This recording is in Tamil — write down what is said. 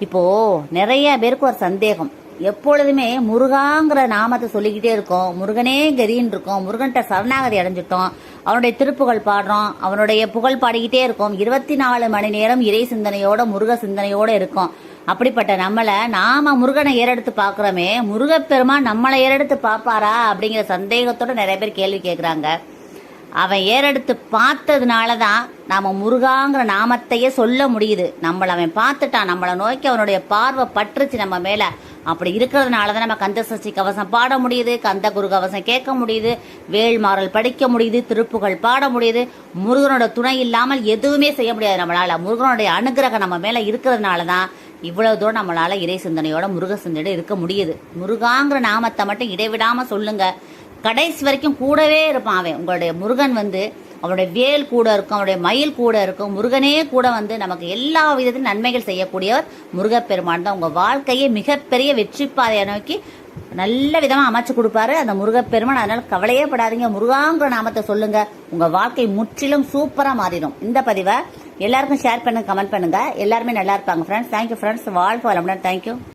இப்போ நிறைய பேருக்கு ஒரு சந்தேகம், எப்பொழுதுமே முருகாங்கிற நாமத்தை சொல்லிக்கிட்டே இருக்கோம், முருகனே கரின்னு இருக்கோம், முருகன்கிட்ட சரணாகதி அடைஞ்சிட்டோம், அவனுடைய திருப்புகழ் பாடுறோம், அவனுடைய புகழ் பாடிக்கிட்டே இருக்கோம், 24 மணி நேரம் இறை சிந்தனையோட முருக சிந்தனையோட இருக்கோம். அப்படிப்பட்ட நம்மளை நாம முருகனை ஏறெடுத்து பாக்குறோமே, முருகப்பெருமான் நம்மளை ஏறெடுத்து பாப்பாரா அப்படிங்கிற சந்தேகத்தோட நிறைய பேர் கேள்வி கேட்கிறாங்க. அவன் ஏறெடுத்து பார்த்ததுனாலதான் நாம முருகாங்கிற நாமத்தையே சொல்ல முடியுது. நம்மள அவன் பார்த்துட்டான், நம்மளை நோக்கி அவனுடைய பார்வை பற்றுச்சு நம்ம மேல. அப்படி இருக்கிறதுனாலதான் நம்ம கந்த சஷ்டி கவசம் பாட முடியுது, கந்த குரு கவசம் கேட்க முடியுது, வேள்மாறல் படிக்க முடியுது, திருப்புகள் பாட முடியுது. முருகனோட துணை இல்லாமல் எதுவுமே செய்ய முடியாது நம்மளால. முருகனுடைய அனுகிரகம் நம்ம மேல இருக்கிறதுனாலதான் இவ்வளவு தூரம் நம்மளால இறை சிந்தனையோட முருக சிந்தனையோட இருக்க முடியுது. முருகாங்கிற நாமத்தை மட்டும் இடைவிடாம சொல்லுங்க, கடைசி வரைக்கும் கூடவே இருப்பான் அவன். உங்களுடைய முருகன் அவனுடைய வேல் கூட இருக்கும், அவனுடைய மயில் கூட இருக்கும், முருகனே கூட நமக்கு எல்லா விதத்திலும் நன்மைகள் செய்யக்கூடியவர் முருகப்பெருமான் தான். உங்க வாழ்க்கையை மிகப்பெரிய வெற்றி பாதையை நோக்கி நல்ல விதமா அமைச்சு கொடுப்பாரு அந்த முருகப்பெருமான். அதனால கவலையே படாதீங்க, முருகாங்கிற நாமத்தை சொல்லுங்க, உங்க வாழ்க்கை முற்றிலும் சூப்பரா மாறிடும். இந்த பதிவை எல்லாருக்கும் ஷேர் பண்ணுங்க, கமெண்ட் பண்ணுங்க. எல்லாருமே நல்லா இருப்பாங்க ஃப்ரெண்ட்ஸ். Thank you friends. வாழ்க்கை வளமுடன். தேங்க்யூ.